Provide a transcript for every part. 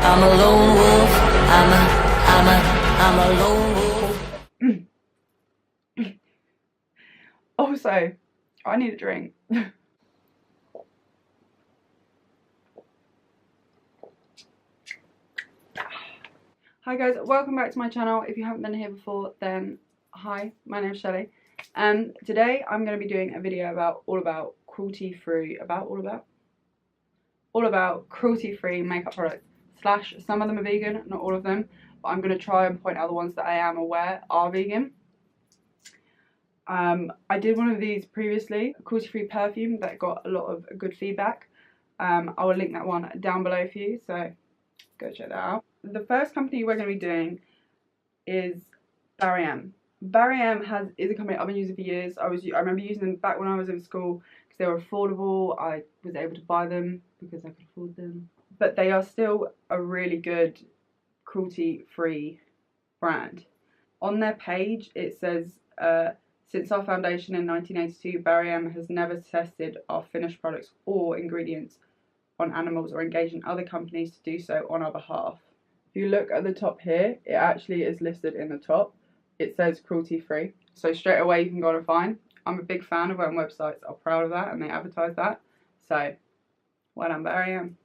I'm a lone wolf. I'm a lone wolf. Also, I need a drink. Hi guys, welcome back to my channel. If you haven't been here before, then hi, my name's Shelley. And today I'm going to be doing a video about all about cruelty-free makeup products. Slash, some of them are vegan, not all of them, but I'm going to try and point out the ones that I am aware are vegan. I did one of these previously, a cruelty-free perfume that got a lot of good feedback. I will link that one down below for you, so go check that out. The first company we're going to be doing is Barry M. Barry M is a company I've been using for years. I remember using them back when I was in school because they were affordable. I was able to buy them because I could afford them. But they are still a really good cruelty-free brand. On their page it says, since our foundation in 1982, Barry M has never tested our finished products or ingredients on animals or engaged in other companies to do so on our behalf. If you look at the top here, it actually is listed in the top. It says cruelty free. So straight away you can go and find. I'm a big fan of when websites are proud of that and they advertise that. So, well done Barry M.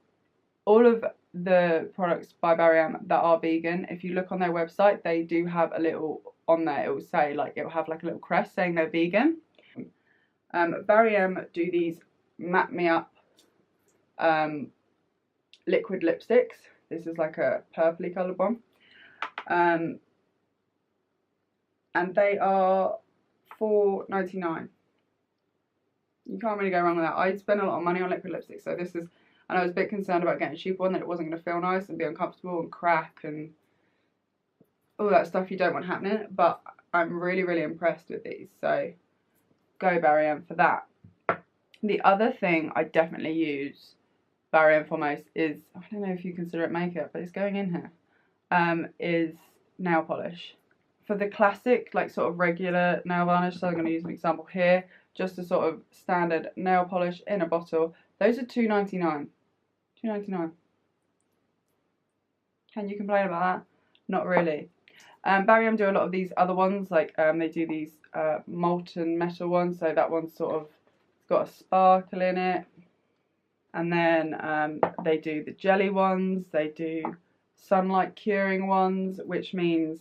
All of the products by Barry M that are vegan, if you look on their website, they do have a little on there. It will say, like, it will have like a little crest saying they're vegan. Barry M do these Map Me Up liquid lipsticks. This is like a purpley coloured one. And they are $4.99. You can't really go wrong with that. I spend a lot of money on liquid lipsticks, so this is, and I was a bit concerned about getting a cheap one, that it wasn't going to feel nice and be uncomfortable and crack and all that stuff you don't want happening, but I'm really, really impressed with these, so go Barry M for that. The other thing I definitely use Barry M for most is, I don't know if you consider it makeup, but it's going in here, is nail polish. For the classic, like sort of regular nail varnish, so I'm going to use an example here, just a sort of standard nail polish in a bottle, those are $2.99. $2.99. Can you complain about that? Not really. Barry M do a lot of these other ones, like they do these molten metal ones, so that one's sort of got a sparkle in it. And then they do the jelly ones, they do sunlight curing ones, which means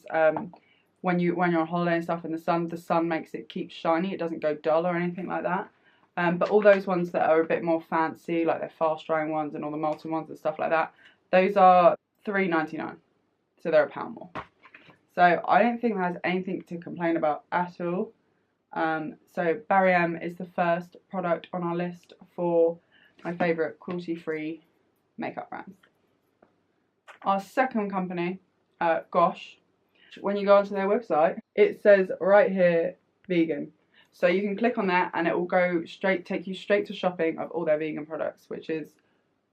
when you're on holiday and stuff in the sun makes it keep shiny, it doesn't go dull or anything like that. But all those ones that are a bit more fancy, like their fast drying ones and all the molten ones and stuff like that, those are $3.99, so they're £1 more. So I don't think there's anything to complain about at all. So Barry M is the first product on our list for my favourite cruelty-free makeup brands. Our second company, Gosh, when you go onto their website, it says right here, vegan. So you can click on that and it will take you straight to shopping of all their vegan products, which is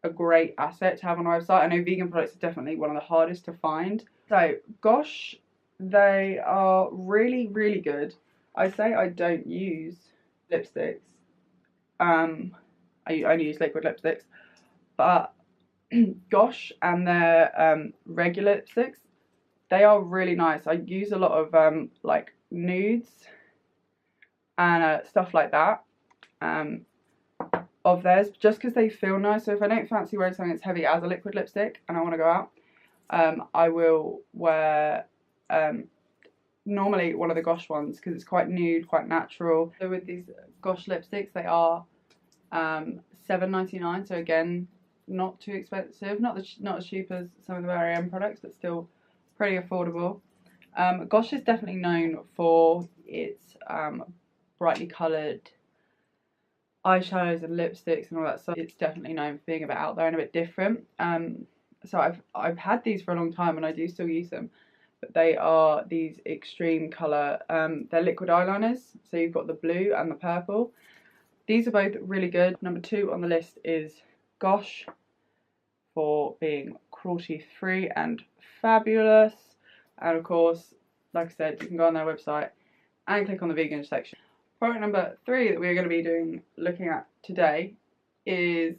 a great asset to have on our website. I know vegan products are definitely one of the hardest to find. So Gosh, they are really, really good. I say I don't use lipsticks. I only use liquid lipsticks, but Gosh and their regular lipsticks, they are really nice. I use a lot of like nudes and stuff like that of theirs, just because they feel nice. So if I don't fancy wearing something that's heavy as a liquid lipstick and I want to go out, I will wear normally one of the Gosh ones because it's quite nude, quite natural. So with these Gosh lipsticks, they are $7.99, so again, not too expensive, not as cheap as some of the Barry M products, but still pretty affordable. Gosh is definitely known for its brightly coloured eyeshadows and lipsticks and all that, so it's definitely known for being a bit out there and a bit different. So I've had these for a long time and I do still use them, but they are these extreme colour, they're liquid eyeliners, so you've got the blue and the purple. These are both really good. Number 2 on the list is Gosh, for being cruelty-free and fabulous. And of course, like I said, you can go on their website and click on the vegan section. Product number 3 that we're going to be looking at today is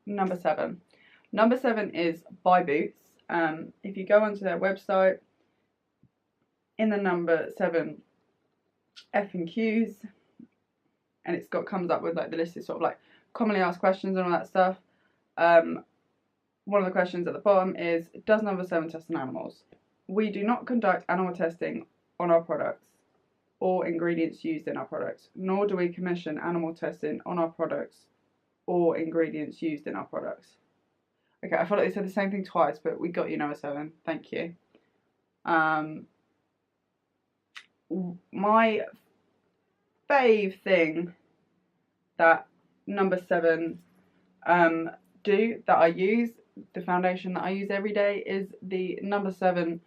number 7. Number 7 is By Boots. If you go onto their website, in the number 7 FAQs, and it's got comes up with like the list of sort of like commonly asked questions and all that stuff. One of the questions at the bottom is, does number 7 test on animals? We do not conduct animal testing on our products or ingredients used in our products, nor do we commission animal testing on our products or ingredients used in our products. Okay, I feel like they said the same thing twice, but we got you, number 7. Thank you. My fave thing that number 7 do that I use, the foundation that I use every day, is the number 7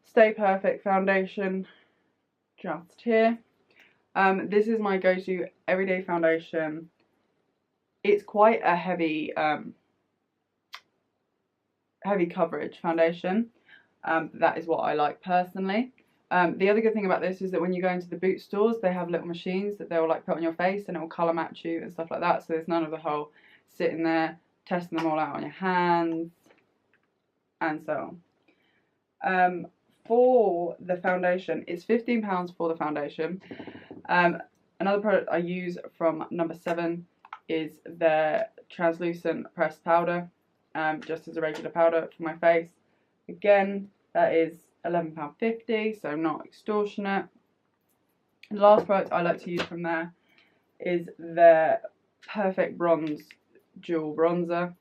Stay Perfect foundation, just here. This is my go-to everyday foundation. It's quite a heavy heavy coverage foundation. That is what I like personally. The other good thing about this is that when you go into the boot stores, they have little machines that they'll like put on your face and it will colour match you and stuff like that. So there's none of the whole sitting there testing them all out on your hands and so on. For the foundation, it's £15 for the foundation. Another product I use from number 7 is their translucent pressed powder, just as a regular powder for my face. Again, that is £11.50, so not extortionate. The last product I like to use from there is their Perfect Bronze Dual Bronzer.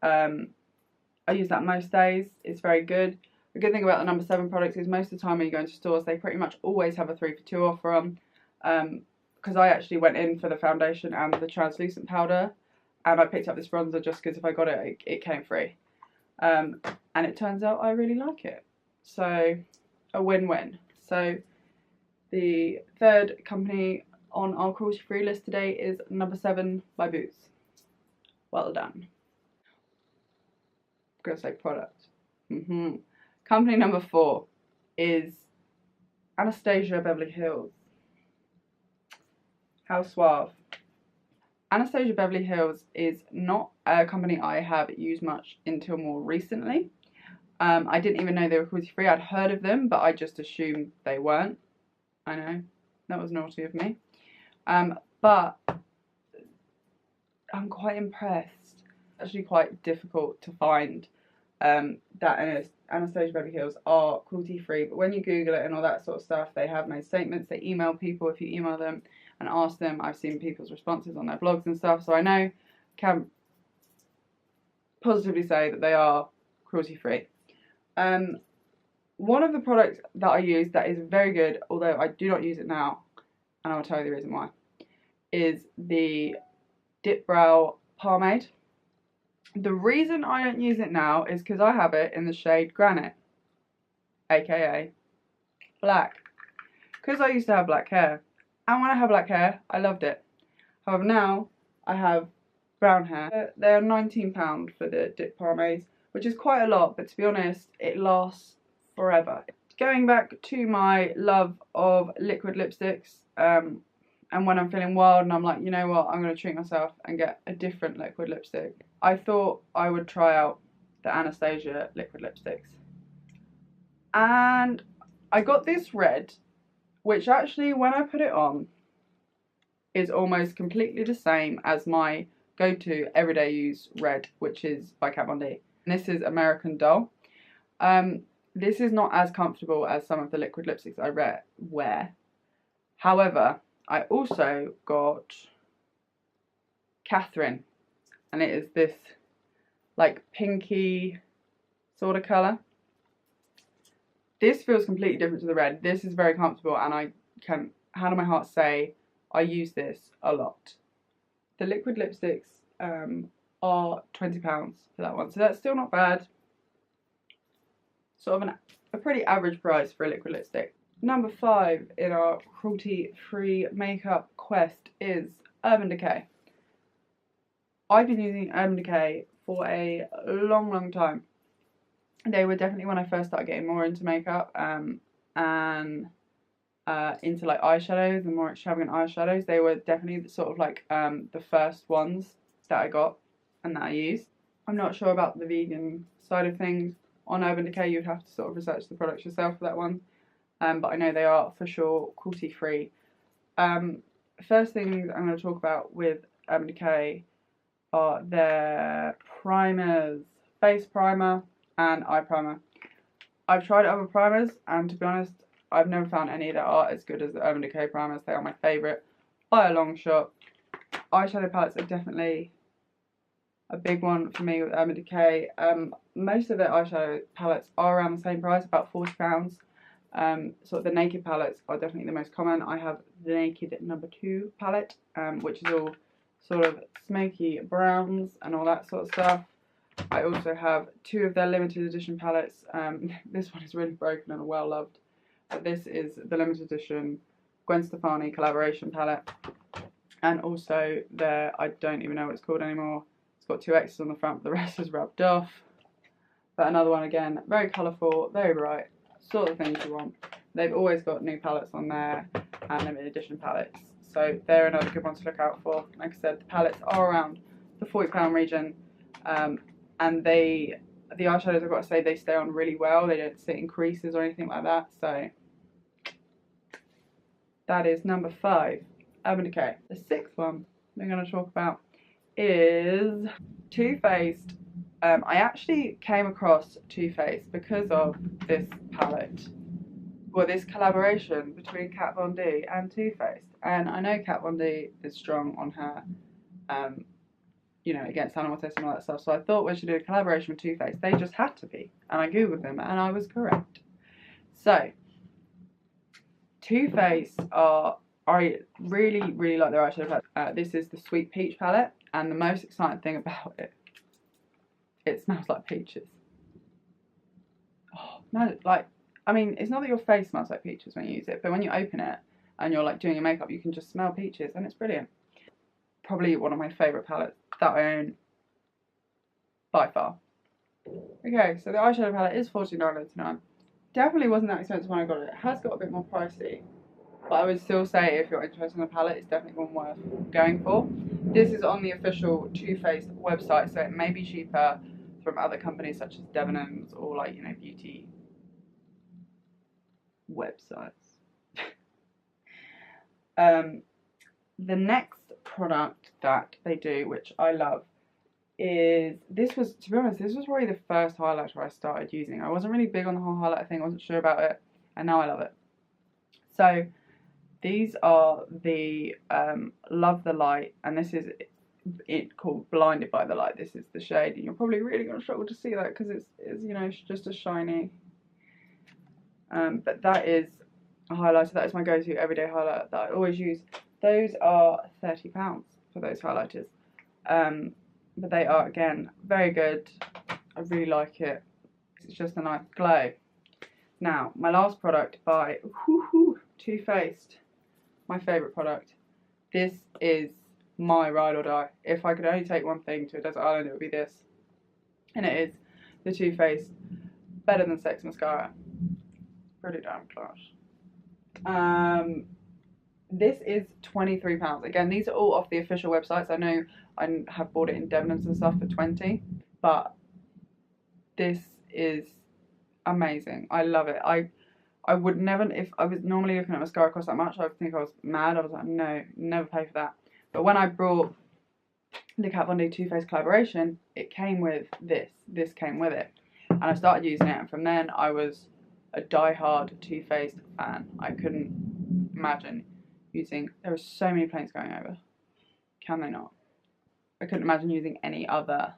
I use that most days. It's very good. The good thing about the number 7 products is most of the time when you go into stores, they pretty much always have a 3 for 2 offer on. Because I actually went in for the foundation and the translucent powder, and I picked up this bronzer just because if I got it, it came free. And it turns out I really like it. So, a win-win. So, the third company on our cruelty-free list today is number 7 by Boots. Well done. I'm going to say product. Company number 4 is Anastasia Beverly Hills. How suave. Anastasia Beverly Hills is not a company I have used much until more recently. I didn't even know they were cruelty-free. I'd heard of them, but I just assumed they weren't. I know, that was naughty of me. But I'm quite impressed. It's actually quite difficult to find that Anastasia Beverly Hills are cruelty-free, but when you Google it and all that sort of stuff, they have made statements. They email people. If you email them and ask them, I've seen people's responses on their blogs and stuff, so I know, can positively say that they are cruelty-free. One of the products that I use that is very good, although I do not use it now, and I will tell you the reason why, is the Dip Brow Pomade. The reason I don't use it now is because I have it in the shade Granite, aka black, because I used to have black hair, and when I had black hair I loved it. However, now I have brown hair. They are £19 for the Dip Pomades, which is quite a lot, but to be honest, it lasts forever. Going back to my love of liquid lipsticks, and when I'm feeling wild and I'm like, you know what, I'm going to treat myself and get a different liquid lipstick, I thought I would try out the Anastasia liquid lipsticks. And I got this red, which actually, when I put it on, is almost completely the same as my go-to everyday use red, which is by Kat Von D. And this is American Doll. This is not as comfortable as some of the liquid lipsticks I wear. However, I also got Catherine, and it is this like pinky sort of colour. This feels completely different to the red. This is very comfortable, and I can, hand on my heart, say I use this a lot. The liquid lipsticks are £20 for that one, so that's still not bad. Sort of a pretty average price for a liquid lipstick. Number 5 in our cruelty-free makeup quest is Urban Decay. I've been using Urban Decay for a long time. They were definitely when I first started getting more into makeup and into like eyeshadows and more extravagant eyeshadows. They were definitely sort of like the first ones that I got and that I used. I'm not sure about the vegan side of things on Urban Decay, you'd have to sort of research the products yourself for that one. But I know they are for sure cruelty free. First things I'm going to talk about with Urban Decay are their primers, face primer and eye primer. I've tried other primers, and to be honest, I've never found any that are as good as the Urban Decay primers. They are my favourite by a long shot. Eyeshadow palettes are definitely a big one for me with Urban Decay. Most of their eyeshadow palettes are around the same price, about £40. Sort of the Naked palettes are definitely the most common. I have the Naked number 2 palette, which is all sort of smoky browns and all that sort of stuff. I also have 2 of their limited edition palettes. This one is really broken and well loved, but this is the limited edition Gwen Stefani collaboration palette, and also their, I don't even know what it's called anymore. It's got 2 X's on the front, but the rest is rubbed off. But another one again, very colourful, very bright, sort of things you want. They've always got new palettes on there and limited edition palettes, so they're another good one to look out for. Like I said, the palettes are around the £40 region, and the eyeshadows, I've got to say, they stay on really well. They don't sit in creases or anything like that. So that is number 5, Urban Decay. The 6th one we're going to talk about is Too Faced. I actually came across Too Faced because of this palette, well, this collaboration between Kat Von D and Too Faced. And I know Kat Von D is strong on her, you know, against animal testing and all that stuff. So I thought we should do a collaboration with Too Faced. They just had to be. And I googled them and I was correct. So, Too Faced are, I really, really like their eyeshadow palette. This is the Sweet Peach palette. And the most exciting thing about it, it smells like peaches. Oh, no, like, I mean, it's not that your face smells like peaches when you use it, but when you open it and you're like doing your makeup, you can just smell peaches and it's brilliant. Probably one of my favourite palettes that I own by far. Okay, so the eyeshadow palette is $49.99. Definitely wasn't that expensive when I got it. It has got a bit more pricey, but I would still say if you're interested in the palette, it's definitely one worth going for. This is on the official Too Faced website, so it may be cheaper from other companies such as Debenhams or, like, you know, beauty websites. The next product that they do, which I love, is, this was, to be honest, this was probably the first highlighter I started using. I wasn't really big on the whole highlighter thing, I wasn't sure about it, and now I love it. So these are the Love the Light, and this is it called Blinded by the Light. This is the shade, and you're probably really going to struggle to see that because it's you know, just a shiny. But that is a highlighter. That is my go-to everyday highlighter that I always use. Those are £30 for those highlighters. But they are, again, very good. I really like it. It's just a nice glow. Now, my last product by Too Faced. My favourite product. This is my ride or die. If I could only take one thing to a desert island, it would be this. And it is the Too Faced Better Than Sex Mascara. Pretty damn class. This is £23. Again, these are all off the official websites. I know I have bought it in Debenhams and stuff for $20, but this is amazing. I love it. I would never, if I was normally looking at mascara cost that much, I would think I was mad. I was like, no, never pay for that. But when I brought the Kat Von D Too Faced collaboration, it came with this. This came with it. And I started using it, and from then I was a die-hard Too Faced fan. I couldn't imagine using, there are so many planes going over. Can they not? I couldn't imagine using any other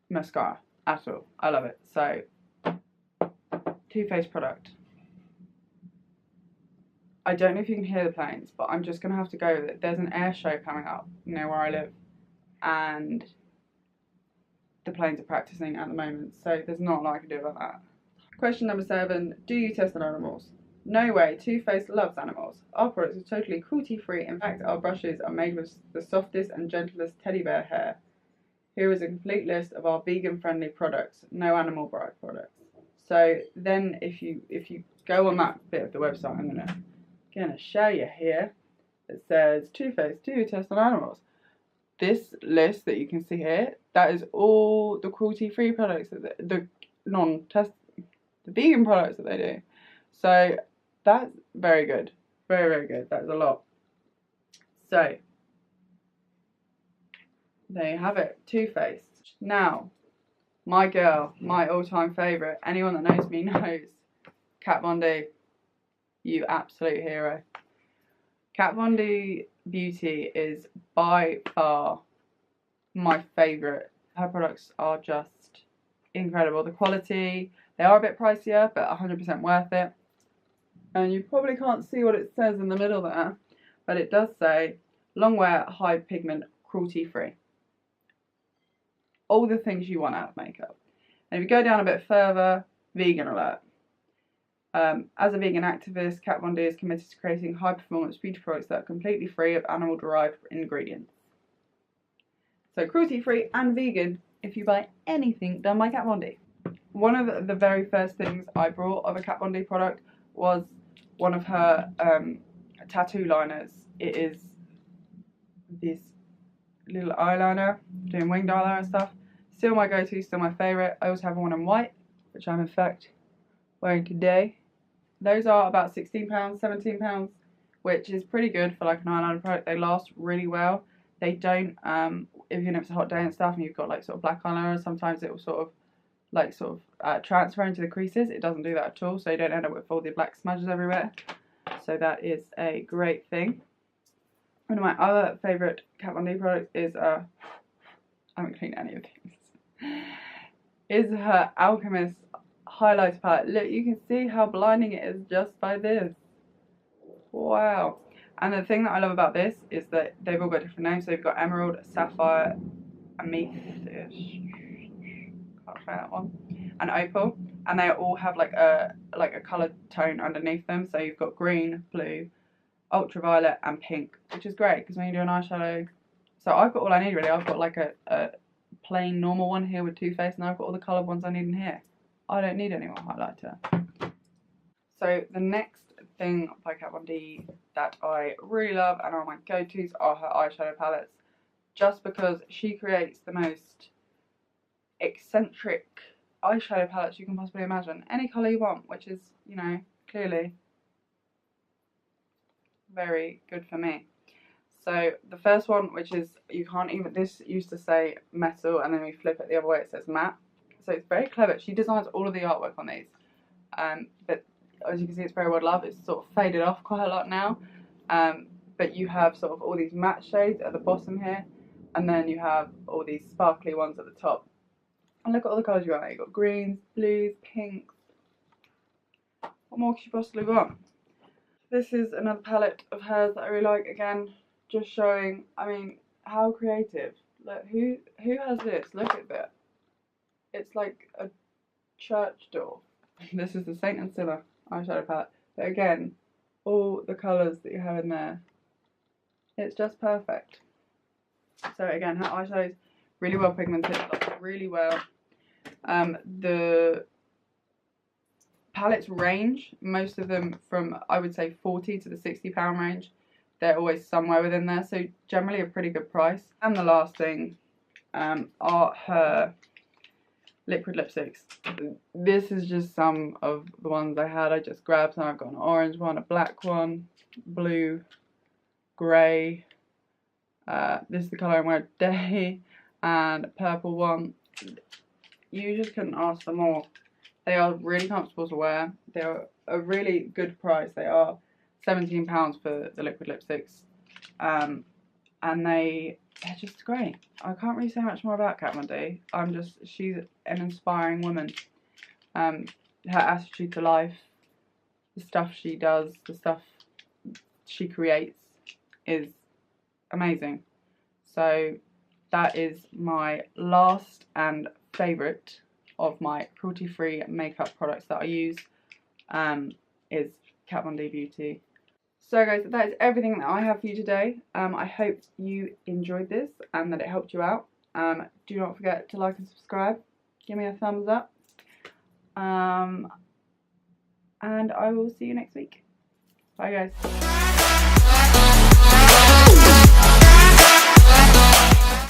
mascara at all. I love it. So, Too Faced product. I don't know if you can hear the planes, but I'm just going to have to go with it. There's an air show coming up near where I live, and the planes are practicing at the moment, so there's not a lot I can do about that. Question number 7. Do you test on animals? No way. Too Faced loves animals. Our products are totally cruelty-free. In fact, our brushes are made with the softest and gentlest teddy bear hair. Here is a complete list of our vegan-friendly products. No animal products. So then, if you go on that bit of the website, I'm gonna show you here. It says Too Faced, do you test on animals? this list that you can see here, that is all the cruelty-free products, the vegan products that they do. So that's very good. Very, very good. That's a lot. So there you have it. Too Faced. Now, my girl, my all-time favourite, anyone that knows me knows, Kat Von D. You absolute hero. Kat Von D Beauty is by far my favourite. Her products are just incredible. The quality, they are a bit pricier, but 100% worth it. And you probably can't see what it says in the middle there, but it does say long wear, high pigment, cruelty free. All the things you want out of makeup. And if you go down a bit further, vegan alert. As a vegan activist, Kat Von D is committed to creating high-performance beauty products that are completely free of animal-derived ingredients. So cruelty-free and vegan if you buy anything done by Kat Von D. One of the very first things I bought of a Kat Von D product was one of her tattoo liners. It is this little eyeliner, doing winged eyeliner and stuff. Still my go-to, still my favourite. I also have one in white, which I'm in fact wearing today. Those are about £16, £17, which is pretty good for like an eyeliner product. They last really well. They don't, even if it's a hot day and stuff and you've got like sort of black eyeliner, sometimes it will sort of transfer into the creases. It doesn't do that at all, so you don't end up with all the black smudges everywhere. So that is a great thing. One of my other favourite Kat Von D products is, I haven't cleaned any of these, is her Alchemist highlighter palette. Look, you can see how blinding it is just by this. Wow. And the thing that I love about this is that they've all got different names. So you've got Emerald, Sapphire, Amethyst, can't say that one, and Opal, and they all have like a colour tone underneath them. So you've got green, blue, ultraviolet and pink, which is great because when you do an eyeshadow, so I've got all I need really. I've got like a plain normal one here with Too Faced, and I've got all the coloured ones I need in here. I don't need any more highlighter. So the next thing by Kat Von D that I really love and are my go-tos are her eyeshadow palettes, just because she creates the most eccentric eyeshadow palettes you can possibly imagine. Any colour you want, which is, you know, clearly very good for me. So the first one, which is, you can't even, this used to say metal and then we flip it the other way, it says matte. So it's very clever. She designs all of the artwork on these. But as you can see, it's very well loved. It's sort of faded off quite a lot now. But you have sort of all these matte shades at the bottom here. And then you have all these sparkly ones at the top. And look at all the colours you want. You've got greens, blues, pinks. What more could you possibly want? This is another palette of hers that I really like. Again, just showing, I mean, how creative. Look, who has this? Look at that. It's like a church door. This is the Saint and Sinner eyeshadow palette. But again, all the colours that you have in there, it's just perfect. So again, her eyeshadows really well pigmented, like really well. The palettes range, most of them from, I would say, £40 to the £60 range. They're always somewhere within there, so generally a pretty good price. And the last thing are her liquid lipsticks. This is just some of the ones I had. I just grabbed some. I've got an orange one, a black one, blue, grey. This is the colour I'm wearing today, and a purple one. You just couldn't ask for more. They are really comfortable to wear. They're a really good price. They are £17 for the liquid lipsticks, and they're just great. I can't really say much more about Kat Von D. She's an inspiring woman. Her attitude to life, the stuff she does, the stuff she creates is amazing. So that is my last and favourite of my cruelty-free makeup products that I use, is Kat Von D Beauty. So guys, that is everything that I have for you today. I hope you enjoyed this and that it helped you out. Do not forget to like and subscribe. Give me a thumbs up. And I will see you next week. Bye guys.